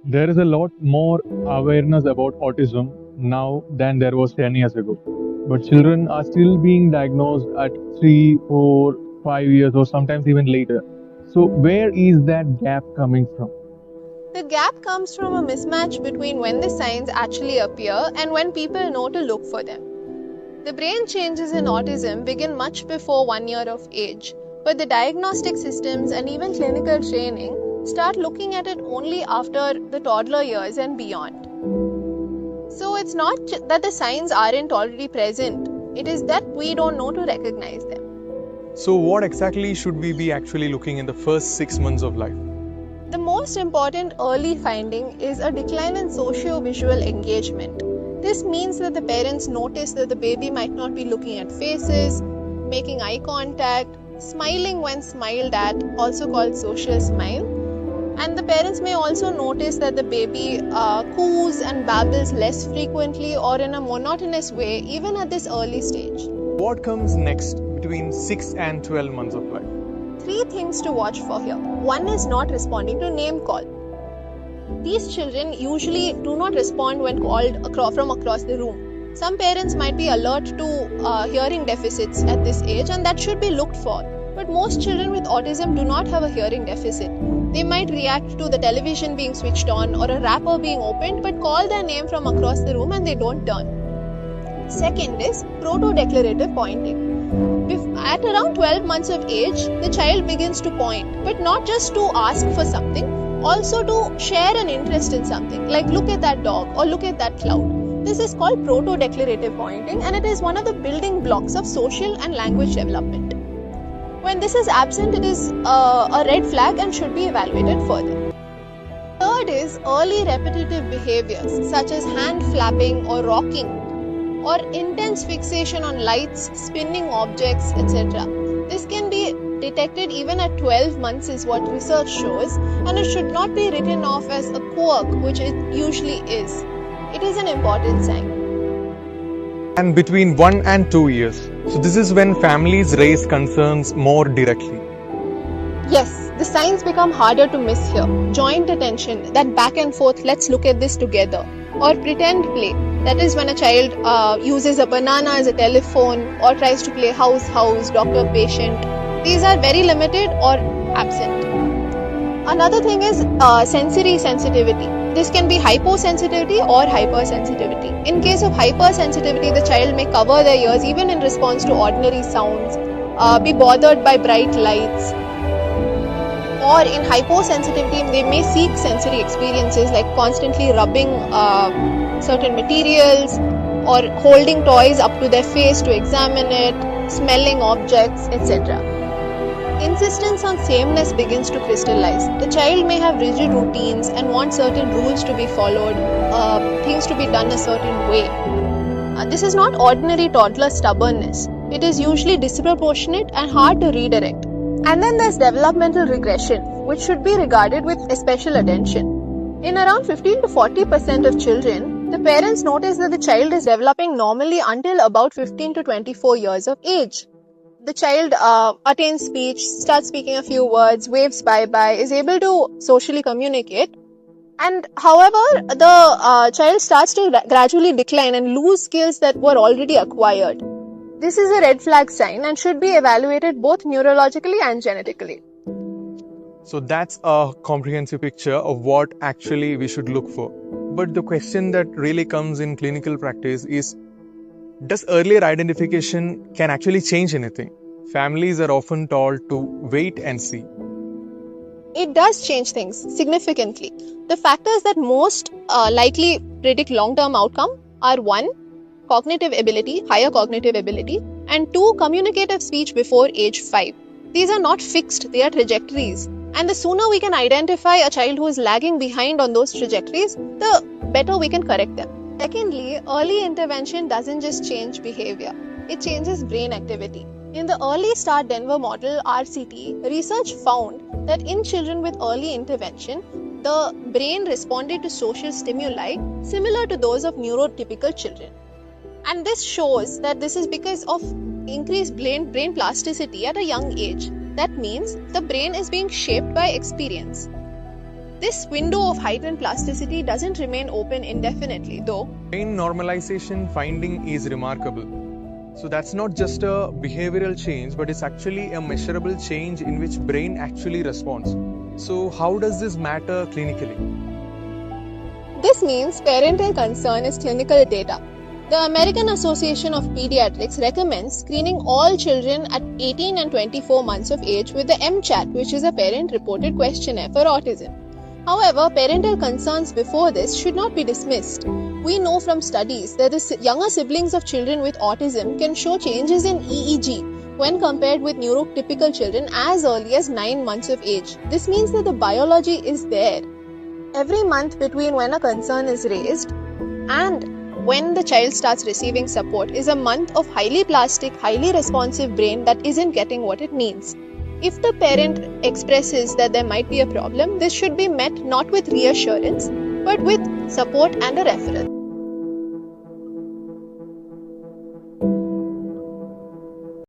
There is a lot more awareness about autism now than there was 10 years ago. But children are still being diagnosed at 3, 4, 5 years, or sometimes even later. So, where is that gap coming from? The gap comes from a mismatch between when the signs actually appear and when people know to look for them. The brain changes in autism begin much before 1 year of age, but the diagnostic systems and even clinical training start looking at it only after the toddler years and beyond. So it's not that the signs aren't already present, it is that we don't know to recognize them. So what exactly should we be actually looking in the first 6 months of life? The most important early finding is a decline in socio-visual engagement. This means that the parents notice that the baby might not be looking at faces, making eye contact, smiling when smiled at, also called social smile. And the parents may also notice that the baby coos and babbles less frequently or in a monotonous way, even at this early stage. What comes next between 6 and 12 months of life? 3 things to watch for here. One is not responding to name call. These children usually do not respond when called from across the room. Some parents might be alert to hearing deficits at this age, and that should be looked for. But most children with autism do not have a hearing deficit. They might react to the television being switched on or a wrapper being opened, but call their name from across the room and they don't turn. Second is proto-declarative pointing. At around 12 months of age, the child begins to point, but not just to ask for something, also to share an interest in something, like look at that dog or look at that cloud. This is called proto-declarative pointing, and it is one of the building blocks of social and language development. When this is absent, it is a red flag and should be evaluated further. Third is early repetitive behaviors such as hand flapping or rocking, or intense fixation on lights, spinning objects, etc. This can be detected even at 12 months is what research shows, and it should not be written off as a quirk, which it usually is. It is an important sign. And between 1 and 2 years. So this is when families raise concerns more directly. Yes, the signs become harder to miss here. Joint attention, that back and forth, let's look at this together. Or pretend play, that is when a child uses a banana as a telephone or tries to play house, doctor, patient. These are very limited or absent. Another thing is sensory sensitivity. This can be hyposensitivity or hypersensitivity. In case of hypersensitivity, the child may cover their ears even in response to ordinary sounds, be bothered by bright lights. Or in hyposensitivity, they may seek sensory experiences like constantly rubbing certain materials or holding toys up to their face to examine it, smelling objects, etc. Insistence on sameness begins to crystallize. The child may have rigid routines and want certain rules to be followed, things to be done a certain way. This is not ordinary toddler stubbornness. It is usually disproportionate and hard to redirect. And then there's developmental regression, which should be regarded with special attention. In around 15 to 40% of children, the parents notice that the child is developing normally until about 15 to 24 years of age. The child attains speech, starts speaking a few words, waves bye-bye, is able to socially communicate. And however, the child starts to gradually decline and lose skills that were already acquired. This is a red flag sign and should be evaluated both neurologically and genetically. So that's a comprehensive picture of what actually we should look for. But the question that really comes in clinical practice is, does earlier identification can actually change anything? Families are often told to wait and see. It does change things significantly. The factors that most likely predict long-term outcome are 1, cognitive ability, higher cognitive ability, and 2, communicative speech before age 5. These are not fixed, they are trajectories. And the sooner we can identify a child who is lagging behind on those trajectories, the better we can correct them. Secondly, early intervention doesn't just change behavior, it changes brain activity. In the Early Start Denver model RCT, research found that in children with early intervention, the brain responded to social stimuli similar to those of neurotypical children. And this shows that this is because of increased brain plasticity at a young age. That means the brain is being shaped by experience. This window of heightened plasticity doesn't remain open indefinitely, though. Brain normalization finding is remarkable. So that's not just a behavioral change, but it's actually a measurable change in which brain actually responds. So how does this matter clinically? This means parental concern is clinical data. The American Association of Pediatrics recommends screening all children at 18 and 24 months of age with the MCHAT, which is a parent-reported questionnaire for autism. However, parental concerns before this should not be dismissed. We know from studies that the younger siblings of children with autism can show changes in EEG when compared with neurotypical children as early as 9 months of age. This means that the biology is there. Every month between when a concern is raised and when the child starts receiving support is a month of highly plastic, highly responsive brain that isn't getting what it needs. If the parent expresses that there might be a problem, this should be met not with reassurance, but with support and a referral.